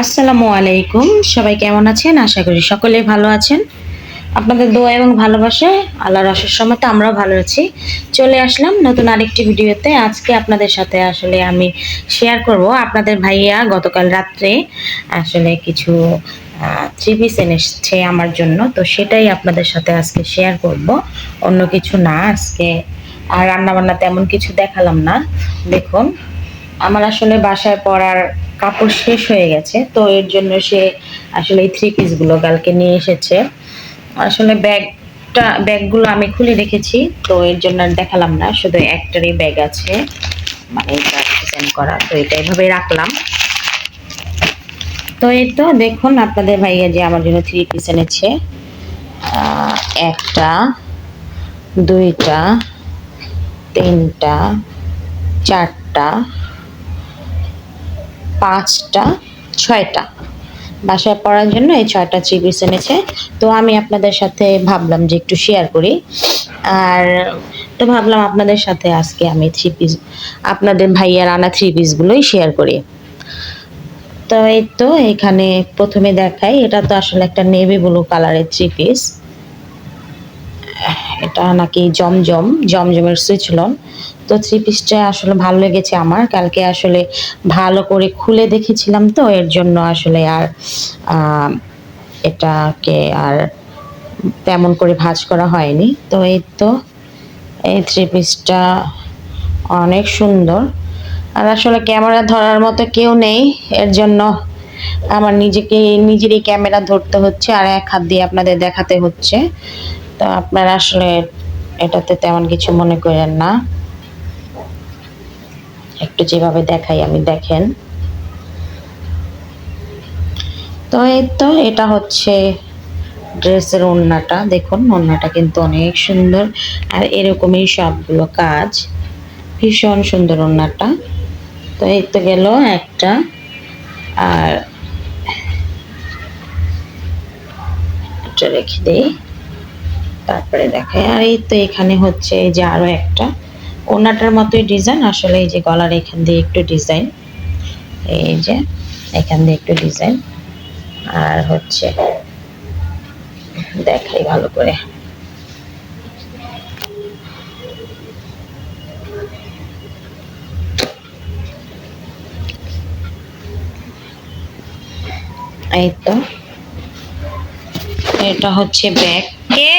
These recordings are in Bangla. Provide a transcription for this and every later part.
আসসালামু আলাইকুম। সবাই কেমন আছেন? আশা করি সকলে ভালো আছেন। আপনাদের দোয়া এবং ভালোবাসায় আল্লাহর অশেষ রহমতে আমরাও ভালো আছি। চলে আসলাম নতুন আরেকটি ভিডিওতে। আজকে আপনাদের সাথে আসলে আমি শেয়ার করব আপনাদের ভাইয়া গতকাল রাত্রে আসলে কিছু থ্রি পিস এনেছে আমার জন্য। তো সেটাই আপনাদের সাথে আজকে শেয়ার করব। অন্য কিছু না। আজকে আর রান্নাবান্না তেমন কিছু দেখালাম না। দেখুন, আমার আসলে বাসায় পরার কাপড় শেষ হয়ে গেছে, তো এর জন্য সে আসলে এই থ্রি পিস গুলো কালকে নিয়ে এসেছে। আসলে ব্যাগগুলো আমি খুলে রেখেছি, তো এর জন্য আর দেখালাম না। শুধু একটারই ব্যাগ আছে, মানে এটা ডিজাইন করা, তো এটা এভাবে রাখলাম। তো এই তো দেখুন আপনাদের ভাইয়া যে আমার জন্য থ্রি পিস এনেছে। একটা, দুইটা, তিনটা, চারটা, পাঁচটা, ছয়টা বাসায় পড়ার জন্য এই ছয়টা থ্রি পিস এনেছে। তো আমি আপনাদের সাথে ভাবলাম যে একটু শেয়ার করি। আর তো ভাবলাম আপনাদের সাথে আজকে আমি থ্রি পিস, আপনাদের ভাইয়ার আনা থ্রি পিসগুলোই শেয়ার করি। তো এই তো এখানে প্রথমে দেখাই, এটা তো আসলে একটা নেভি ব্লু কালারের থ্রি পিস। এটা নাকি জমজমের সুইচলন। তো থ্রি পিসটা আসলে ভালো লেগেছে আমার। কালকে আসলে ভালো করে খুলে দেখেছিলাম, তো এর জন্য আসলে আর এটাকে আর তেমন করে ভাঁজ করা হয়নি। তো এই তো এই থ্রি পিসটা অনেক সুন্দর। আর আসলে ক্যামেরা ধরার মতো কেউ নেই, এর জন্য আমার নিজেরই ক্যামেরা ধরতে হচ্ছে আর এক হাত দিয়ে আপনাদের দেখাতে হচ্ছে। তো আপনারা আসলে এটাতে তেমন কিছু মনে করেন না, একটু যেভাবে দেখাই আমি দেখেন। তো এই তো এটা হচ্ছে ড্রেসের ওড়নাটা। দেখুন ওড়নাটা কিন্তু অনেক সুন্দর, আর এরকমই সবগুলো কাজ। ভীষণ সুন্দর ওড়নাটা। তো এই তো গেল একটা। আর এটা রেখে দিই, তারপরে দেখাই। আর এই তো এখানে হচ্ছে এই যে আরো একটা ওড়নাটার মতোই ডিজাইন, আসলে এই যে গলার এখান দিয়ে একটু ডিজাইন, এই যে এখান দিয়ে একটু ডিজাইন। আর হচ্ছে দেখাই ভালো করে, এই তো এটা হচ্ছে ব্যাগ। কে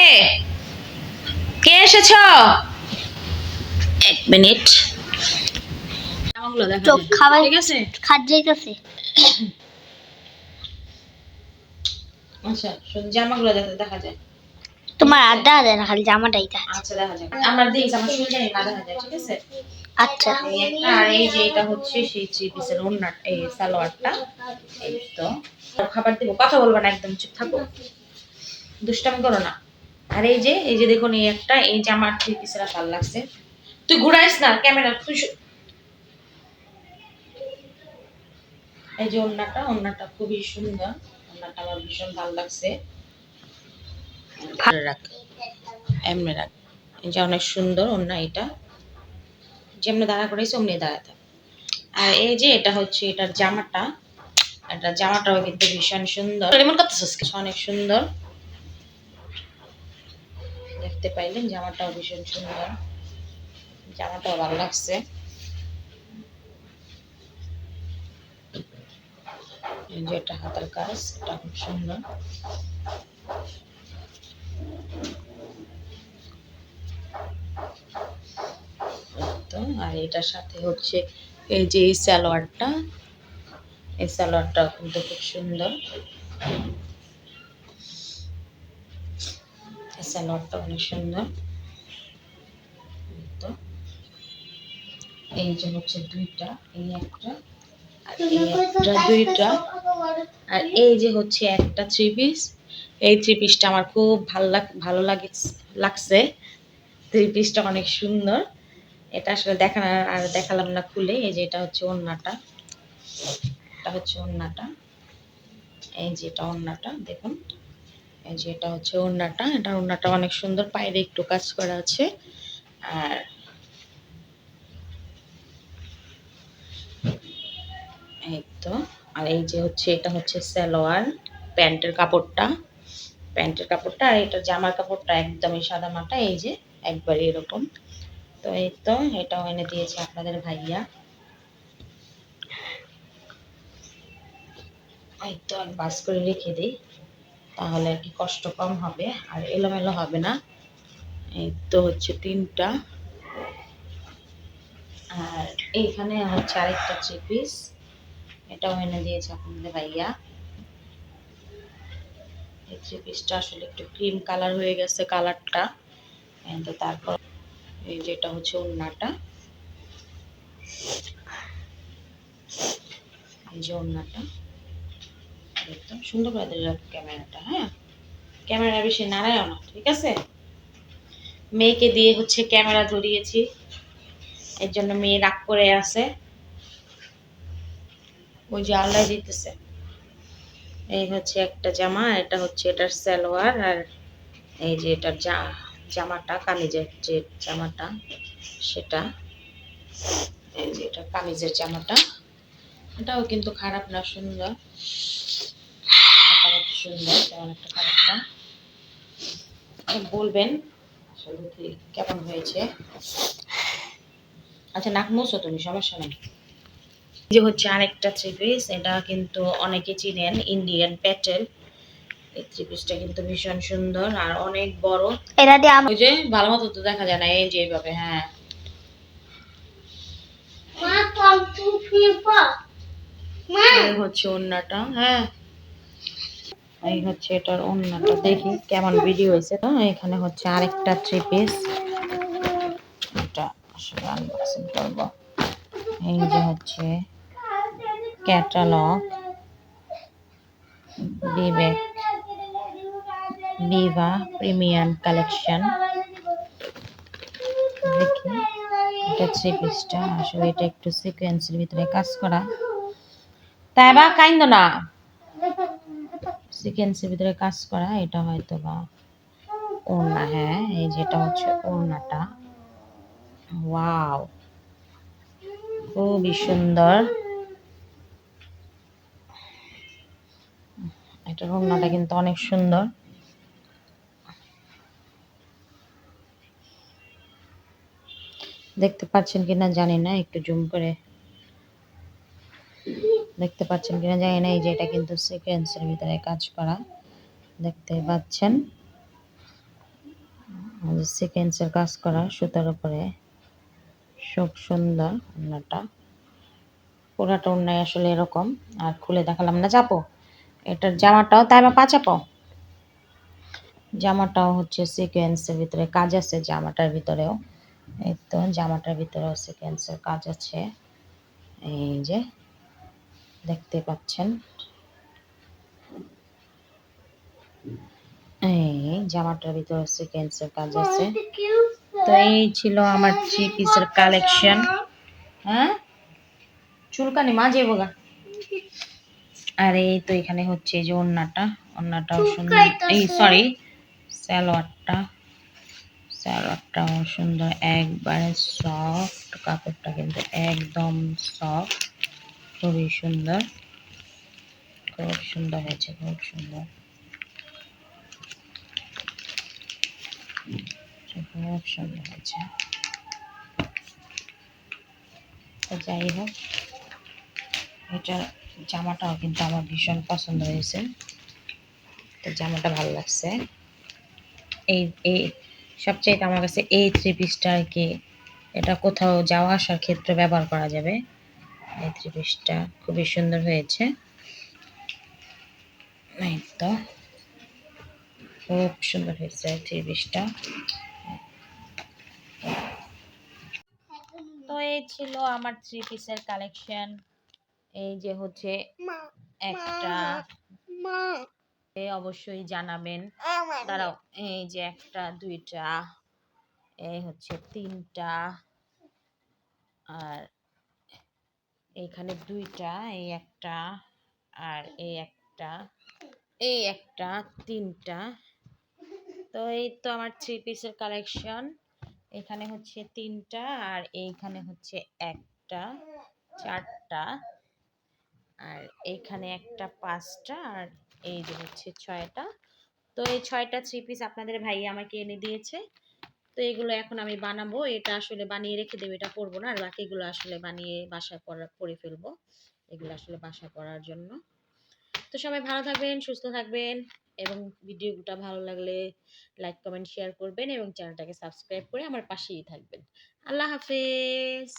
কে এসেছ? এক মিনিট, খাবার ঠিক আছে, খাট যাইতেছে। আচ্ছা জামাগুলো যাতে দেখা যায়। তোমার আড্ডা দেয় না, খালি জামাটাই দেখা। আচ্ছা দেখা যায়, আমার দিই আমার শুনে জানি না দেখা যায়, ঠিক আছে। আচ্ছা এই একটা, আর এই যে এটা হচ্ছে সেই থ্রি পিসের ওড়না, এই সালোয়ারটা। এই তো খাবার দেবো, কথা বলবো না, একদম চুপ থাকো, দুষ্টামি করো না। আর এই যে দেখুন এই একটা, এই যে আমার থ্রি পিসের ভালো লাগছে। তুই ঘুরাইস না ক্যামেরা, তুই এই যে ওড়নাটা খুবই সুন্দর। ওড়নাটা আমার ভীষণ ভালো লাগছে। ভালো রাখ, এমনি রাখ। এই যে অনেক সুন্দর ওড়না, এটা যেমনি দাঁড়া করেছে অমনি দাঁড়াতে। আর এই যে এটা হচ্ছে এটার জামাটা, এটা জামাটাও কিন্তু ভীষণ সুন্দর। এমন করতেছিস, অনেক সুন্দর দেখতে পাইলেন। জামাটাও ভীষণ সুন্দর, জামাটাও ভালো লাগছে। এই যে এটা হাতার কাজ, এটা খুব সুন্দর। তো আর এটার সাথে হচ্ছে এই যে এই সালোয়ারটা, এই সালোয়ারটা কিন্তু খুব সুন্দর। এই সালোয়ারটা অনেক সুন্দর। তো এই যে হচ্ছে দুইটা, এই একটা আর এই একটা, দুইটা। আর এই যে হচ্ছে একটা থ্রি পিস। এই থ্রি পিসটা আমার খুব লাগছে। থ্রি পিসটা অনেক সুন্দর। এটা আসলে দেখালাম না খুলে। এই যে এটা হচ্ছে ওড়নাটা, এটা হচ্ছে ওড়নাটা। এই যে এটা ওড়নাটা দেখুন, এই যে এটা হচ্ছে ওড়নাটা। এটা ওড়নাটা অনেক সুন্দর, পায়ের একটু কাজ করা আছে। আর এই তো আর এই যে হচ্ছে এটা হচ্ছে সালোয়ার, প্যান্টের কাপড়টা, আর এটা জামার কাপড়টা একদমই সাদা মাটা, এই যে একবারে এরকম। তো এই তো এটাও এনে দিয়েছে আপনাদের ভাইয়া। এই তো আর বাস করে রেখে দিই, তাহলে আর কি কষ্ট কম হবে আর এলোমেলো হবে না। এই তো হচ্ছে 3টা। আর এইখানে হচ্ছে আরেকটা 3 পিস, এটাও এনে দিয়েছে আপনাদের ভাইয়া। এই 3 পিসটা আসলে একটু ক্রিম কালার হয়ে গেছে কালারটা, কিন্তু তারপর এই যেটা হচ্ছে ওড়নাটা, এই যে ওড়নাটা একদম সুন্দর করে দিল ক্যামেরাটা। হ্যাঁ, ক্যামেরা বেশি নাড়ায়ও না, ঠিক আছে? মেয়েকে দিয়ে হচ্ছে ক্যামেরা ধরিয়েছি, এর জন্য মেয়ে রাগ করে আছে, ওই যে আল্লাহ দিতেছে। এই হচ্ছে একটা জামা, এটা হচ্ছে এটার সালোয়ার, আর এই যে এটার জামাটা কামিজের যে জামাটা সেটা, এই যে এটা কামিজের জামাটা, এটাও কিন্তু খারাপ না, সুন্দর, মোটামুটি সুন্দর, তেমন একটা খারাপ না। বলবেন আসলে কেমন হয়েছে। আচ্ছা, নাক মুছো তুমি, সমস্যা নেই। যে হচ্ছে আরেকটা 3 পিস, এটা কিন্তু অনেকে চিনেন, ইন্ডিয়ান প্যাটেল। এই 3 পিসটা কিন্তু ভীষণ সুন্দর আর অনেক বড়। এটা দিয়ে ওই যে ভালো মতো তো দেখা যায় না, এই যে এইভাবে। হ্যাঁ, এই হচ্ছে ওড়নাটা। হ্যাঁ, এই হচ্ছে এটার ওড়নাটা, দেখি কেমন ভিডিও হয়েছে। তো এখানে হচ্ছে আরেকটা 3 পিস, এটা আসলে আনবক্সিং করব। এই যে হচ্ছে ক্যাটালগ, বিবেক ভিভা প্রিমিয়াম কালেকশন। দেখি এটা 3 পিসটা, আসলে এটা একটু সিকোয়েন্সের ভিতরে কাজ করা, তাই বা কাইন্দ না, সিকোয়েন্সের ভিতরে কাজ করা, এটা হয়তো বা ওড়না। হ্যাঁ, এই যেটা হচ্ছে ওড়নাটা। ওয়াও, খুবই সুন্দর। এটার ওড়নাটা কিন্তু অনেক সুন্দর। দেখতে পাচ্ছেন কিনা জানি না, একটু জুম করে দেখতে পাচ্ছেন কিনা জানি না। এই যে এটা কিন্তু সিকোয়েন্সের ভিতরে কাজ করা, দেখতে পাচ্ছেন, সিকোয়েন্সের কাজ করা সুতার উপরে, খুব সুন্দর ওড়নাটা। পুরাটা ওড়নায় আসলে এরকম, আর খুলে দেখালাম না, চাপো। এটার জামাটাও তাই বা পাচাপো, জামাটাও হচ্ছে সিকোয়েন্সের ভিতরে কাজ আছে, জামাটার ভিতরেও। এই তো জামাটার ভিতরেও সিকোয়েন্সের কাজ আছে, এই যে দেখতে পাচ্ছেন। এই জামাটার ভিতরে সিকোয়েন্সের কাজ আছে। তো এই ছিল আমার 3 পিসের কালেকশন। হ্যাঁ, চুলকানি মাঝে বোগা। আর এই তো এখানে হচ্ছে এই যে ওড়নাটাও সুন্দর, এই সরি সালোয়ারটাও সুন্দর, একবারে সফট, কাপড়টা কিন্তু একদম সফট, খুবই সুন্দর, খুব সুন্দর হয়েছে, খুব সুন্দর, খুব সুন্দর হয়েছে। তো যাই হোক, এটা জামাটাও কিন্তু আমার ভীষণ পছন্দ হয়েছে, তো জামাটা ভালো লাগছে। এই এই সবচেয়ে আমার কাছে এই 3 পিসটা আর কি, এটা কোথাও যাওয়া আসার ক্ষেত্রে ব্যবহার করা যাবে। এই 3 পিসটা খুবই সুন্দর হয়েছে। এই তো খুব সুন্দর হয়েছে 3 পিসটা। তো এই ছিল আমার 3 পিসের কালেকশন। এই যে হচ্ছে একটা, অবশ্যই জানাবেন। দাঁড়াও, এই যে একটা, দুইটা, এই হচ্ছে 3টা, আর এইখানে 2টা, এই একটা, আর এই একটা 3টা। তো এই তো আমার 3 পিসের কালেকশন। এখানে হচ্ছে 3টা, আর এইখানে হচ্ছে একটা, 4টা, আর এইখানে একটা 5টা, আর এই যে হচ্ছে 6টা। তো এই 6টা 3 পিস আপনাদের ভাই আমাকে এনে দিয়েছে। তো এগুলো এখন আমি বানাবো। এটা আসলে বানিয়ে রেখে দেবো, এটা পরবো না। আর বাকিগুলো আসলে বানিয়ে বাসায় পরে ফেলবো। এগুলো আসলে বাসায় পরার জন্য। তো সবাই ভালো থাকবেন, সুস্থ থাকবেন, এবং ভিডিওটা ভালো লাগলে লাইক কমেন্ট শেয়ার করবেন এবং চ্যানেলটাকে সাবস্ক্রাইব করে আমার পাশেই থাকবেন। আল্লাহ হাফেজ।